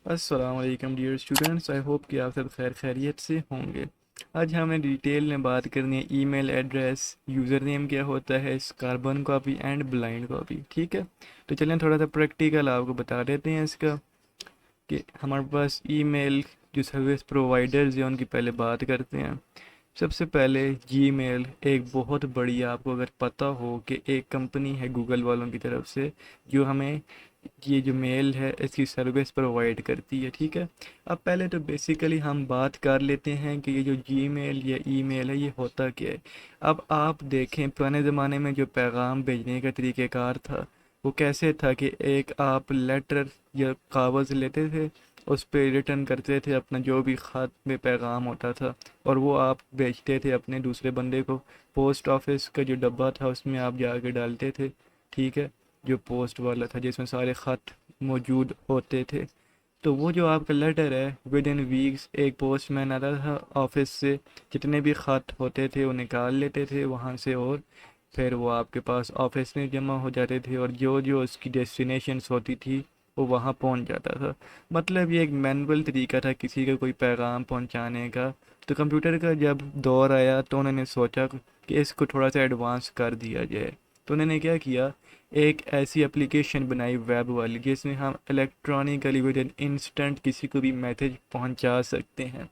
अस्सलाम वालेकुम dear students, I hope कि आप सब खैर खैरियत से होंगे। आज हमें डिटेल में बात करनी है ईमेल एड्रेस, यूज़र नेम क्या होता है, इस carbon copy and blind copy. ठीक है, तो चलें थोड़ा सा प्रैक्टिकल आपको बता देते हैं इसका कि हमारे पास ईमेल जो सर्विस प्रोवाइडर्स हैं उनकी पहले बात करते हैं। सबसे पहले जीमेल एक बहुत बड़ी, आपको अगर पता हो कि एक कंपनी है गूगल वालों की तरफ से जो हमें ये जो मेल है इसकी सर्विस प्रोवाइड करती है। ठीक है, अब पहले तो बेसिकली हम बात कर लेते हैं कि ये जो जीमेल या ईमेल है ये होता क्या है। अब आप देखें पुराने ज़माने में जो पैगाम भेजने का तरीक़ेकार था वो कैसे था कि एक आप लेटर या कागज़ लेते थे, उस पे रिटर्न करते थे अपना जो भी ख़त में पैगाम होता था और वो आप भेजते थे अपने दूसरे बंदे को। पोस्ट ऑफिस का जो डब्बा था उसमें आप जाके डालते थे। ठीक है, जो पोस्ट वाला था जिसमें सारे ख़त मौजूद होते थे। तो वो जो आपका लेटर है विद इन वीक्स एक पोस्टमैन आता था ऑफिस से, जितने भी ख़त होते थे वो निकाल लेते थे वहाँ से और फिर वो आपके पास ऑफिस में जमा हो जाते थे और जो जो उसकी डेस्टिनेशंस होती थी वो वहाँ पहुँच जाता था। मतलब ये एक मैनुअल तरीका था किसी का कोई पैगाम पहुँचाने का। तो कंप्यूटर का जब दौर आया तो उन्होंने सोचा कि इसको थोड़ा सा एडवांस कर दिया जाए। तो उन्होंने क्या किया, एक ऐसी एप्लीकेशन बनाई वेब वाली जिसमें हम इलेक्ट्रॉनिकली विद इन इंस्टेंट किसी को भी मैसेज पहुंचा सकते हैं।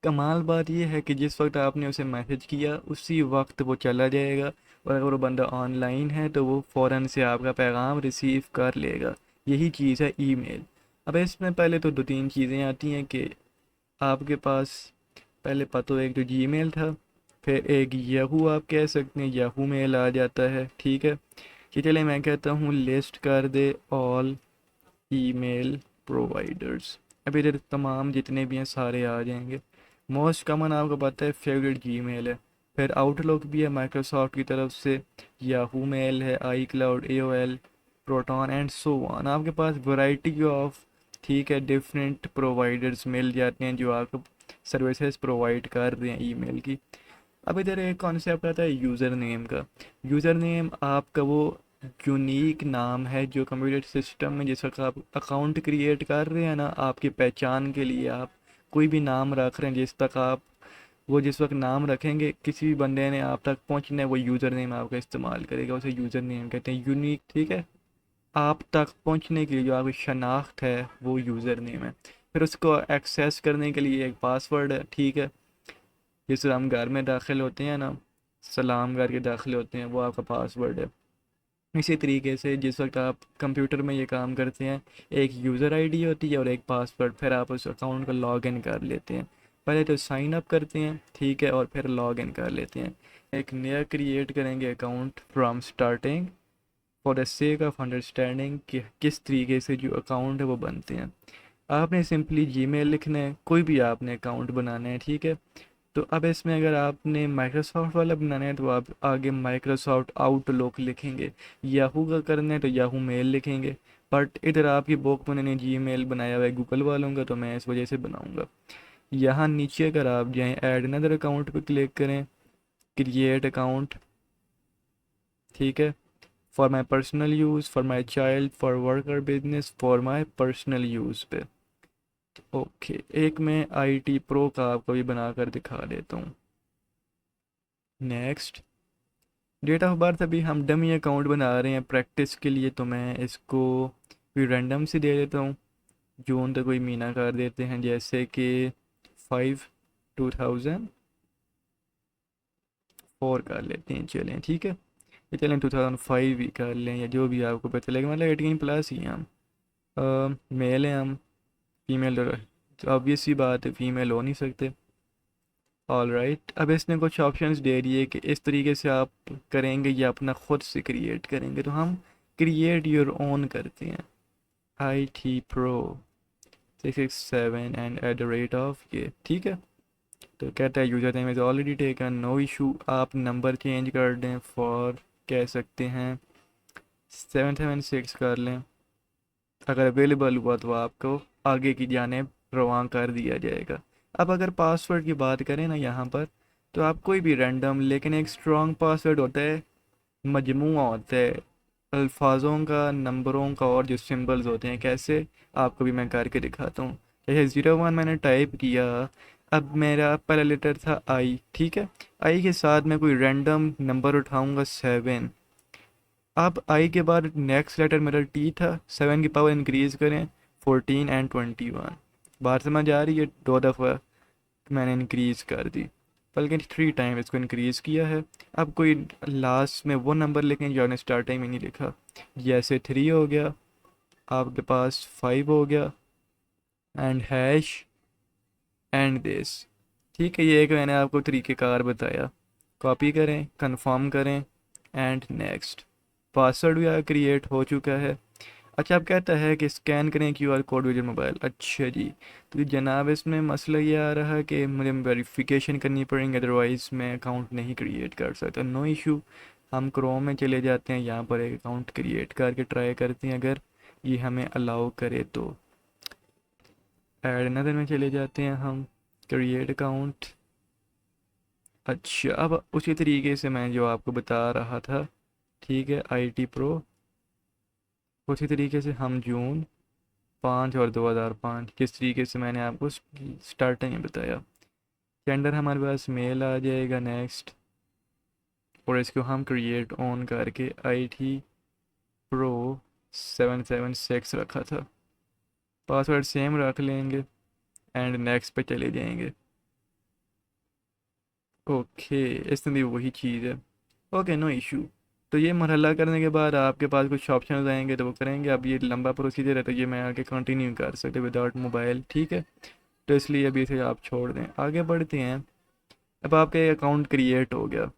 कमाल बात यह है कि जिस वक्त आपने उसे मैसेज किया उसी वक्त वो चला जाएगा और अगर वो बंदा ऑनलाइन है तो वो फ़ौरन से आपका पैगाम रिसीव कर लेगा। यही चीज़ है ईमेल। अब इसमें पहले तो दो तीन चीज़ें आती हैं कि आपके पास पहले पता एक तो जीमेल था, फिर एक याहू आप कह सकते हैं, याहू मेल आ जाता है। ठीक है, कि चले मैं कहता हूँ लिस्ट कर दे ऑल ईमेल प्रोवाइडर्स। अब इधर तमाम जितने भी हैं सारे आ जाएंगे। मोस्ट कॉमन आपको पता है फेवरेट जीमेल है, फिर आउटलुक भी है माइक्रोसॉफ्ट की तरफ से, याहू मेल है, iCloud, AOL, Proton and so on. आपके पास वैरायटी ऑफ, ठीक है, डिफरेंट प्रोवाइडर्स मिल जाते हैं जो आपको सर्विसेज प्रोवाइड कर रहे हैं ईमेल की। अब इधर एक कॉन्सेप्ट आता है यूज़र नेम का। यूज़र नेम आपका वो यूनिक नाम है जो कंप्यूटर सिस्टम में जिस वक्त आप अकाउंट क्रिएट कर रहे हैं ना, आपकी पहचान के लिए आप कोई भी नाम रख रहे हैं, जिस तक आप वो जिस वक्त नाम रखेंगे किसी भी बंदे ने आप तक पहुंचना है वो यूज़र नेम आपका इस्तेमाल करेगा, उसे यूज़र नेम कहते हैं, यूनिक। ठीक है, आप तक पहुंचने के लिए जो आपकी शनाख्त है वो यूज़र नेम है। फिर उसको एक्सेस करने के लिए एक पासवर्ड है। ठीक है, जिस हम घर में दाखिल होते हैं ना, सलाम करके दाखिल होते हैं, वो आपका पासवर्ड है। इसी तरीके से जिस वक्त आप कंप्यूटर में ये काम करते हैं एक यूज़र आईडी होती है और एक पासवर्ड, फिर आप उस अकाउंट का लॉग इन कर लेते हैं। पहले तो साइन अप करते हैं, ठीक है, और फिर लॉग इन कर लेते हैं। एक नया क्रिएट करेंगे account from starting for the sake of understanding कि किस तरीके से जो अकाउंट है वो बनते हैं। आपने सिंपली जीमेल लिखना है, कोई भी आपने अकाउंट बनाना है। ठीक है, तो अब इसमें अगर आपने माइक्रोसॉफ्ट वाला बनाना है तो आप आगे माइक्रोसॉफ्ट आउटलुक लिखेंगे। याहू का करना है तो याहू मेल लिखेंगे। बट इधर आपकी बुक में मैंने जी मेल बनाया हुआ है गूगल वालों का, तो मैं इस वजह से बनाऊंगा। यहाँ नीचे अगर आप जाएँ ऐड अनदर अकाउंट पे क्लिक करें, क्रिएट अकाउंट। ठीक है, for my personal use, for my child, for work और business, for my personal use पे। ओके, एक मैं आईटी प्रो का आपको भी बनाकर दिखा देता हूँ। नेक्स्ट, डेट ऑफ बर्थ अभी हम डमी अकाउंट बना रहे हैं प्रैक्टिस के लिए, तो मैं इसको भी रैंडम से दे देता हूँ। जून तक कोई महीना कर देते हैं, जैसे कि 5/2004 कर लेते हैं। चलें ठीक है, ये चलें 2005 ही कर लें या जो भी आपको पता चलेगा, मतलब 18+ ही हैं हम। मेल हैं हम, फीमेल तो ऑब्वियस सी बात है फीमेल हो नहीं सकते। ऑल राइट, अब इसने कुछ ऑप्शंस दे दिए कि इस तरीके से आप करेंगे या अपना खुद से क्रिएट करेंगे, तो हम क्रिएट योर ओन करते हैं। IT Pro 667 and at the rate of ये। ठीक है, तो कहता है user name is already taken, no issue. आप नंबर चेंज कर दें फॉर, कह सकते हैं 776 कर लें। अगर अवेलेबल हुआ तो आपको आगे की जानेब रवां कर दिया जाएगा। अब अगर पासवर्ड की बात करें ना यहाँ पर, तो आप कोई भी रैंडम लेकिन एक स्ट्रॉन्ग पासवर्ड होता है, मजमूआ होता है अल्फाजों का, नंबरों का और जो सिंबल्स होते हैं कैसे, आपको भी मैं करके दिखाता हूँ। जैसे 01 मैंने टाइप किया, अब मेरा पहला लेटर था आई, ठीक है। आई के साथ मैं कोई रैंडम नंबर उठाऊंगा 7। अब आई के बाद नेक्स्ट लेटर मेरा टी था, 7 की पावर इंक्रीज करें 14 एंड 21। बात समझ आ रही है? 2 दफ़ा मैंने इंक्रीज कर दी, बल्कि 3 टाइम इसको इंक्रीज किया है। अब कोई लास्ट में वो नंबर लिखें जो आपने स्टार्टिंग में नहीं लिखा। जैसे 3 हो गया, आपके पास 5 हो गया, एंड हैश एंड दिस। ठीक है, ये एक मैंने आपको तरीक़ेकार बताया। कॉपी करें, कंफर्म करें, एंड नेक्स्ट। पासवर्ड भी क्रिएट हो चुका है। अच्छा, अब कहता है कि स्कैन करें QR code with your mobile. अच्छा जी, तो जनाब इसमें मसला ये आ रहा है कि मुझे वेरिफिकेशन करनी पड़ेगी, अदरवाइज़ मैं अकाउंट नहीं क्रिएट कर सकता। नो इशू, हम क्रोम में चले जाते हैं, यहाँ पर एक अकाउंट क्रिएट करके ट्राई करते हैं, अगर ये हमें अलाउ करे तो। ऐड नदर में चले जाते हैं हम, क्रिएट अकाउंट। अच्छा, अब उसी तरीके से मैं जो आपको बता रहा था, ठीक है, आईटी प्रो, उसी तरीके से हम जून 5 और 2005, जिस तरीके से मैंने आपको स्टार्टिंग में बताया। के अंदर हमारे पास मेल आ जाएगा, नेक्स्ट, और इसको हम क्रिएट ऑन करके IT प्रो 776 रखा था, पासवर्ड सेम रख लेंगे, एंड नेक्स्ट पे चले जाएंगे। ओके, इसमें भी वही चीज़ है। Okay, no issue. तो ये मरहला करने के बाद आपके पास कुछ ऑप्शन आएंगे तो वो करेंगे। अब ये लंबा प्रोसीजर है तो ये मैं आगे कंटिन्यू कर सकते विदाउट मोबाइल, ठीक है। तो इसलिए अभी इसे आप छोड़ दें, आगे बढ़ते हैं। अब आपका अकाउंट क्रिएट हो गया,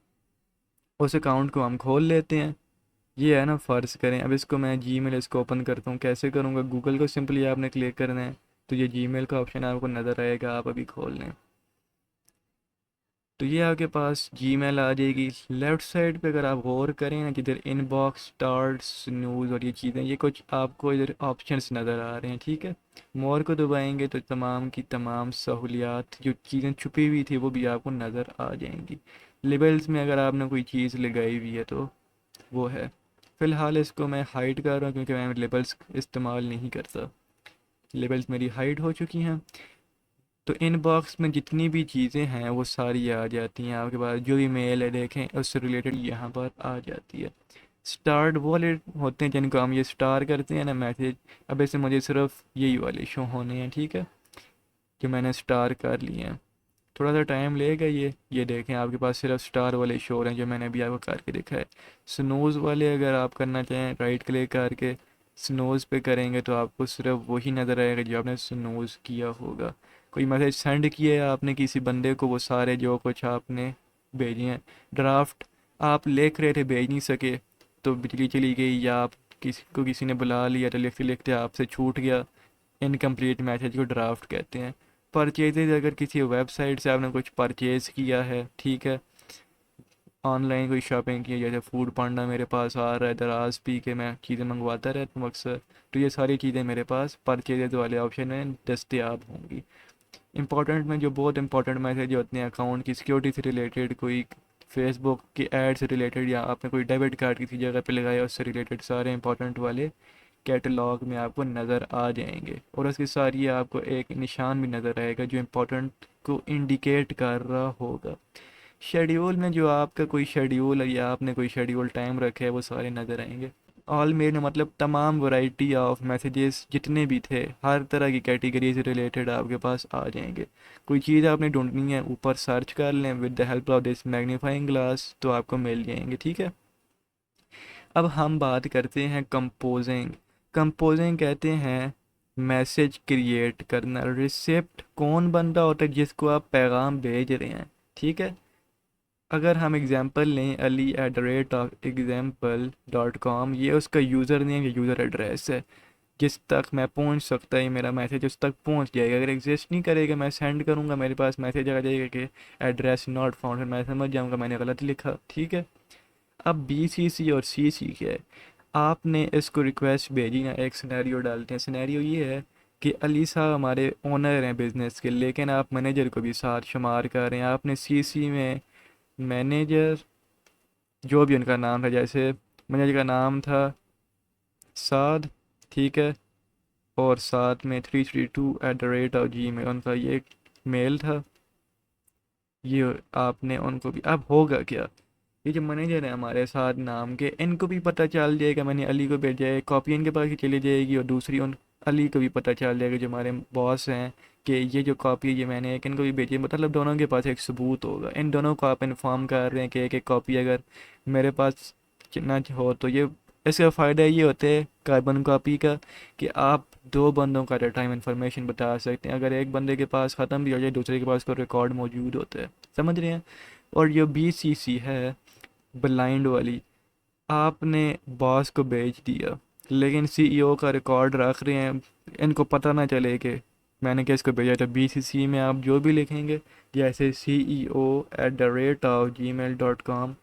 उस अकाउंट को हम खोल लेते हैं। ये है ना, फ़र्ज़ करें अब इसको मैं जीमेल इसको ओपन करता हूँ, कैसे करूँगा? गूगल को सिंपली आपने क्लिक करना है, तो ये जीमेल का ऑप्शन आपको नज़र आएगा, आप अभी खोल लें। तो ये आपके पास जीमेल आ जाएगी। लेफ़्ट साइड पे अगर आप गौर करें ना, जिधर इनबॉक्स, स्टार्स, न्यूज़ और ये चीज़ें, ये कुछ आपको इधर ऑप्शंस नज़र आ रहे हैं, ठीक है। मोर को दबाएंगे तो तमाम की तमाम सहूलियात, जो चीज़ें छुपी हुई थी वो भी आपको नज़र आ जाएंगी। लेबल्स में अगर आपने कोई चीज़ लगाई हुई है तो वो है। फ़िलहाल इसको मैं हाइड कर रहा हूँ क्योंकि मैं लेबल्स इस्तेमाल नहीं करता। लेबल्स मेरी हाइड हो चुकी हैं। तो इनबॉक्स में जितनी भी चीज़ें हैं वो सारी आ जाती हैं आपके पास, जो भी मेल है देखें उससे रिलेटेड यहाँ पर आ जाती है। स्टार्ट वो वाले होते हैं जिनको हम ये स्टार करते हैं ना मैसेज, अब ऐसे मुझे सिर्फ यही वाले शो होने हैं, ठीक है, जो मैंने स्टार कर लिए हैं। थोड़ा सा टाइम लेगा ये देखें आपके पास सिर्फ स्टार वाले शो हैं जो मैंने अभी आपको करके दिखा है। स्नोज़ वाले अगर आप करना चाहें, राइट क्लिक करके स्नोज़ पे करेंगे तो आपको सिर्फ वही नज़र आएगा जो आपने स्नोज़ किया होगा। कोई मैसेज सेंड किया है आपने किसी बंदे को, वो सारे जो कुछ आपने भेजे हैं। ड्राफ्ट आप लिख रहे थे, भेज नहीं सके, तो बिजली चली गई, या आप किसी ने बुला लिया तो लिखते लिखते आपसे छूट गया, इनकम्प्लीट मैसेज को ड्राफ्ट कहते हैं। परचेजेज, अगर किसी वेबसाइट से आपने कुछ परचेज़ किया है, ठीक है, ऑनलाइन कोई शॉपिंग की है, जैसे फूड पांडा मेरे पास आ रहा है, दराज पी के मैं चीज़ें मंगवाता रहता हूँ अक्सर, तो ये सारी चीज़ें मेरे पास परचेजेज वाले ऑप्शन में दस्तियाब होंगी। इंपॉर्टेंट में जो बहुत इंपॉर्टेंट मैसेज होते हैं अकाउंट की सिक्योरिटी से रिलेटेड, कोई फेसबुक की एड से रिलेटेड, या आपने कोई डेबिट कार्ड किसी जगह पे लगाया उससे रिलेटेड, सारे इंपॉर्टेंट वाले कैटलॉग में आपको नज़र आ जाएंगे। और उसके साथ ये आपको एक निशान भी नज़र आएगा जो इम्पोर्टेंट को इंडिकेट कर रहा होगा। शेड्यूल में जो आपका कोई शेड्यूल है या आपने कोई शेड्यूल टाइम रखे है वो सारे नज़र आएंगे। ऑल मेल मतलब तमाम वैरायटी ऑफ मैसेजेस जितने भी थे, हर तरह की कैटेगरी से रिलेटेड आपके पास आ जाएंगे। कोई चीज़ आपने ढूंढनी है, ऊपर सर्च कर लें with the help of this magnifying glass, तो आपको मिल जाएंगे, ठीक है। अब हम बात करते हैं कंपोजिंग। कंपोजिंग कहते हैं मैसेज क्रिएट करना। रिसिप्ट कौन बंदा होता है जिसको आप पैगाम भेज रहे हैं, ठीक है। अगर हम एग्जांपल लें, ali@example.com, ये उसका यूज़र नेम या यूज़र एड्रेस है, जिस तक मैं पहुंच सकता है मेरा मैसेज उस तक पहुंच जाएगा। अगर एग्जिस्ट नहीं करेगा, मैं सेंड करूंगा, मेरे पास मैसेज आ जाएगा कि एड्रेस नॉट फाउंड, फिर मैं समझ जाऊंगा मैंने गलत लिखा, ठीक है। अब BCC और CC क्या है? आपने इसको रिक्वेस्ट भेजी ना, एक सिनेरियो डालते हैं। सिनेरियो ये है कि अली साहब हमारे ओनर हैं बिज़नेस के, लेकिन आप मैनेजर को भी साथ शुमार कर रहे हैं। आपने CC में मैनेजर, जो भी उनका नाम था, जैसे मैनेजर का नाम था साद, ठीक है, और साथ में 332@gmail उनका ये मेल था। ये आपने उनको भी, अब होगा क्या, ये जो मैनेजर है हमारे साथ नाम के, इनको भी पता चल जाएगा मैंने अली को भेजा है, कॉपी इनके पास ही चली जाएगी, और दूसरी उन अली को भी पता चल जाएगा जो हमारे बॉस हैं कि ये जो कॉपी ये मैंने एक इनको भी भेजी है। मतलब दोनों के पास एक सबूत होगा, इन दोनों को आप इन्फॉर्म कर रहे हैं कि एक एक कॉपी अगर मेरे पास ना हो तो ये, इसका फ़ायदा ये होता है कार्बन कॉपी का कि आप दो बंदों का एट अ टाइम इन्फॉर्मेशन बता सकते हैं। अगर एक बंदे के पास ख़त्म भी हो जाए, दूसरे के पास कोई रिकॉर्ड मौजूद होता है, समझ रहे हैं। और जो BCC है, ब्लाइंड वाली, आपने बॉस को भेज दिया, लेकिन CEO का रिकॉर्ड रख रहे हैं, इनको पता ना चले कि मैंने किसको भेजा था। BCC में आप जो भी लिखेंगे, जैसे CEO@gmail.com,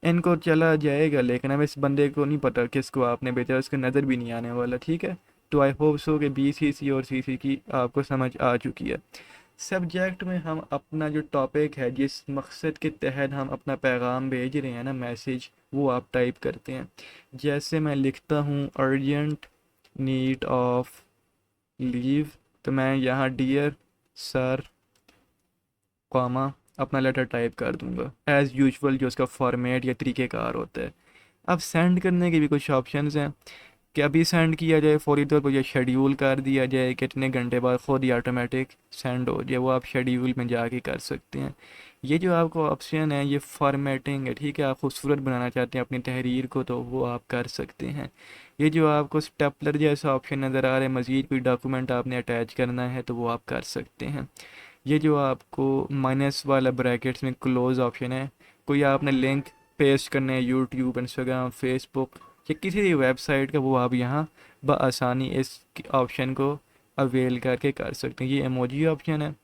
इनको चला जाएगा, लेकिन अब इस बंदे को नहीं पता किसको आपने भेजा, उसको नज़र भी नहीं आने वाला, ठीक है। तो आई होप सो कि BCC और CC की आपको समझ आ चुकी है। सब्जेक्ट में हम अपना जो टॉपिक है, जिस मकसद के तहत हम अपना पैगाम भेज रहे हैं ना, मैसेज, वो आप टाइप करते हैं। जैसे मैं लिखता हूँ अर्जेंट नीड ऑफ लीव, तो मैं यहाँ डियर सर, कॉमा, अपना लेटर टाइप कर दूंगा एज़ यूजुअल, जो उसका फॉर्मेट या तरीक़ेकार होता है। अब सेंड करने के भी कुछ ऑप्शंस हैं कि अभी सेंड किया जाए फौरी तौर पर, या शेड्यूल कर दिया जाए कितने घंटे बाद खुद ही ऑटोमेटिक सेंड हो जाए, वो आप शेड्यूल में जाके कर सकते हैं। ये जो आपको ऑप्शन है ये फॉर्मेटिंग है, ठीक है। आप खूबसूरत बनाना चाहते हैं अपनी तहरीर को, तो वो आप कर सकते हैं। ये जो आपको स्टेपलर जैसा ऑप्शन नज़र आ रहा है, मज़ीद कोई डॉक्यूमेंट आपने अटैच करना है तो वो आप कर सकते हैं। ये जो आपको माइनस वाला ब्रैकेट्स में क्लोज ऑप्शन है, कोई आपने लिंक पेस्ट करना है यूट्यूब, इंस्टाग्राम, फेसबुक या किसी भी वेबसाइट का, वो आप यहाँ बआसानी इस ऑप्शन को अवेल करके कर सकते हैं। ये इमोजी ऑप्शन है,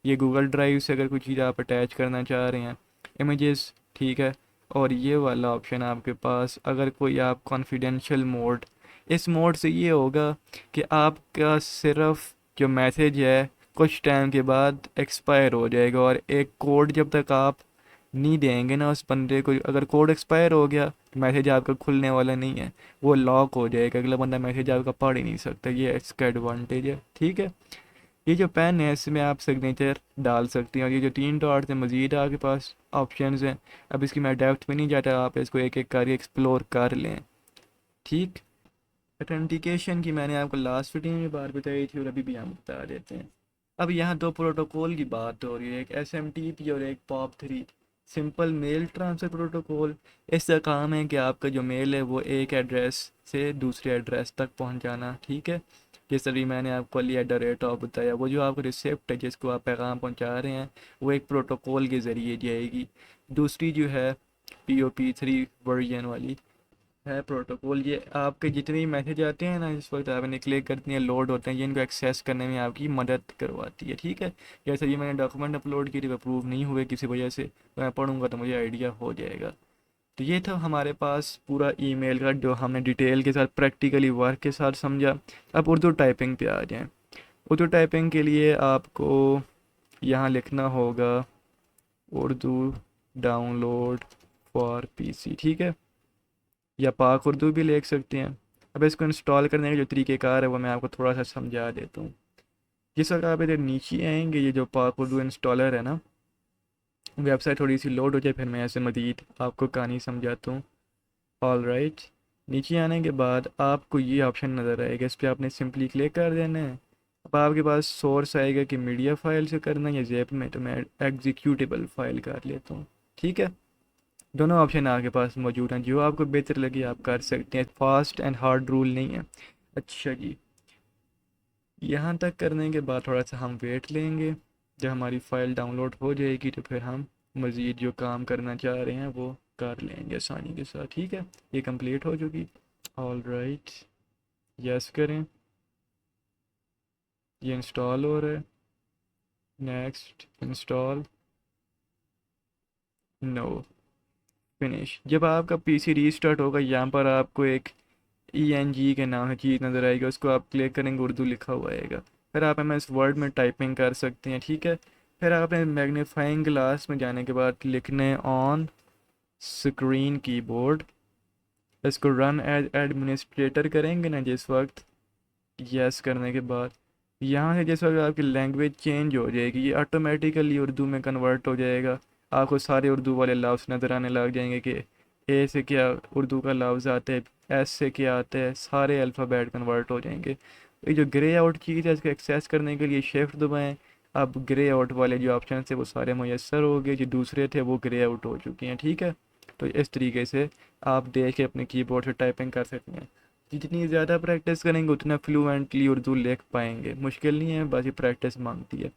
ये गूगल ड्राइव से अगर कोई चीज़ आप अटैच करना चाह रहे हैं, इमेजेस, ठीक है। और ये वाला ऑप्शन आपके पास अगर कोई आप कॉन्फिडेंशियल मोड, इस मोड से ये होगा कि आपका सिर्फ जो मैसेज है कुछ टाइम के बाद एक्सपायर हो जाएगा, और एक कोड जब तक आप नहीं देंगे ना उस बंदे को, अगर कोड एक्सपायर हो गया मैसेज आपका खुलने वाला नहीं है, वो लॉक हो जाएगा, अगला बंदा मैसेज आपका पढ़ ही नहीं सकता। ये इसका एडवांटेज है, ठीक है। ये जो पेन है इसमें आप सिग्नेचर डाल सकते हैं, और ये जो 3 डॉट्स हैं मज़ीद आपके पास ऑप्शंस हैं। अब इसकी मैं डेप्थ में नहीं जाता, आप इसको एक एक करके एक्सप्लोर कर लें, ठीक। ऑथेंटिकेशन की मैंने आपको लास्ट वीडियो में बात बताई थी, और अभी भी हम बता देते हैं। अब यहाँ दो प्रोटोकॉल की बात हो रही है, एक SMTP और एक POP3, simple mail transfer protocol. इसका काम है कि आपका जो मेल है वो एक एड्रेस से दूसरे एड्रेस तक पहुँचाना, ठीक है। जिस तरीके मैंने आपको Ali eight the rate of बताया, वो जो आपका रिसिप्ट है जिसको आप पैगाम पहुँचा रहे हैं, वो एक प्रोटोकॉल के ज़रिए जाएगी। दूसरी जो है POP3 वर्जन वाली है प्रोटोकॉल, ये आपके जितने भी मैसेज आते हैं ना, इस वक्त आपने क्लिक करते हैं लोड होते हैं, ये इनको एक्सेस करने में आपकी मदद करवाती है, ठीक है। जैसे ये मैंने डॉक्यूमेंट अपलोड किए थे, अप्रूव नहीं हुए किसी वजह से, तो मैं पढ़ूंगा तो मुझे आइडिया हो जाएगा। तो ये था हमारे पास पूरा ईमेल का, जो हमने डिटेल के साथ प्रैक्टिकली वर्क के साथ समझा। अब उर्दू टाइपिंग पे आ जाएं। उर्दू टाइपिंग के लिए आपको यहाँ लिखना होगा उर्दू डाउनलोड फॉर PC, ठीक है, या पाक उर्दू भी लिख सकते हैं। अब इसको इंस्टॉल करने का जो तरीक़ेकार है वो मैं आपको थोड़ा सा समझा देता हूँ। जिस वक्त आप इधर नीचे आएंगे, ये जो पाक उर्दू इंस्टॉलर है ना, वेबसाइट थोड़ी सी लोड हो जाए फिर मैं ऐसे मज़ीद आपको कहानी समझाता हूँ। ऑल राइट, नीचे आने के बाद आपको ये ऑप्शन नज़र आएगा, इस पर आपने सिंपली क्लिक कर देना है। अब आपके पास सोर्स आएगा कि मीडिया फाइल से करना है या ज़िप में, तो मैं एग्जीक्यूटेबल फाइल कर लेता हूँ, ठीक है। दोनों ऑप्शन आपके पास मौजूद हैं, जो आपको बेहतर लगे आप कर सकते हैं, फास्ट एंड हार्ड रूल नहीं है। अच्छा जी, यहाँ तक करने के बाद थोड़ा सा हम वेट लेंगे, जब हमारी फ़ाइल डाउनलोड हो जाएगी तो फिर हम मज़ीद जो काम करना चाह रहे हैं वो कर लेंगे आसानी के साथ, ठीक है। ये कंप्लीट हो चुकी। ऑल राइट, यस करें, ये इंस्टॉल हो रहा है, नेक्स्ट इंस्टॉल, नो, फिनिश। जब आपका PC रीस्टार्ट होगा, यहाँ पर आपको एक ENG के नाम है चीज़ नज़र आएगी, उसको आप क्लिक करेंगे, उर्दू लिखा हुआ आएगा। फिर आप MS वर्ड में टाइपिंग कर सकते हैं, ठीक है। फिर आपने मैग्नीफाइंग ग्लास में जाने के बाद लिखने ऑन स्क्रीन कीबोर्ड इसको रन एज एडमिनिस्ट्रेटर करेंगे ना जिस वक्त, यस करने के बाद यहाँ से जिस वक्त आपकी लैंग्वेज चेंज हो जाएगी ये ऑटोमेटिकली उर्दू में कन्वर्ट हो जाएगा। आपको सारे उर्दू वाले लफ्ज़ नज़र आने लग जाएंगे कि ए से क्या उर्दू का लफ्ज़ आता है, एस से क्या आता है, सारे अल्फ़ाबेट कन्वर्ट हो जाएंगे। ये जो ग्रे आउट चीज़ है इसको एक्सेस करने के लिए शिफ्ट दबाएं। अब ग्रे आउट वाले जो ऑप्शन थे वो सारे मुयस्सर हो गए, जो दूसरे थे वो ग्रे आउट हो चुके हैं। ठीक है, तो इस तरीके से आप देख के अपने कीबोर्ड से टाइपिंग कर सकते हैं। जितनी ज़्यादा प्रैक्टिस करेंगे उतना फ्लुएंटली उर्दू लिख पाएंगे। मुश्किल नहीं है, बस ये प्रैक्टिस मांगती है।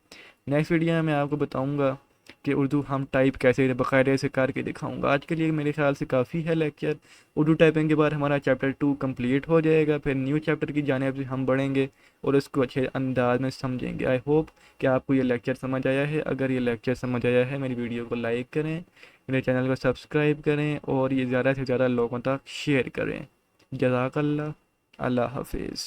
नेक्स्ट वीडियो में मैं आपको बताऊंगा कि उर्दू हम टाइप कैसे बाकायदे से करके दिखाऊंगा। आज के लिए मेरे ख्याल से काफ़ी है लेक्चर। उर्दू टाइपिंग के बाद हमारा चैप्टर 2 कंप्लीट हो जाएगा, फिर न्यू चैप्टर की जानिब से हम बढ़ेंगे और उसको अच्छे अंदाज में समझेंगे। आई होप कि आपको ये लेक्चर समझ आया है। अगर ये लेक्चर समझ आया है मेरी वीडियो को लाइक करें, मेरे चैनल को सब्सक्राइब करें और ये ज़्यादा से ज़्यादा लोगों तक शेयर करें। जज़ाकल्लाह, अल्लाह हाफिज़।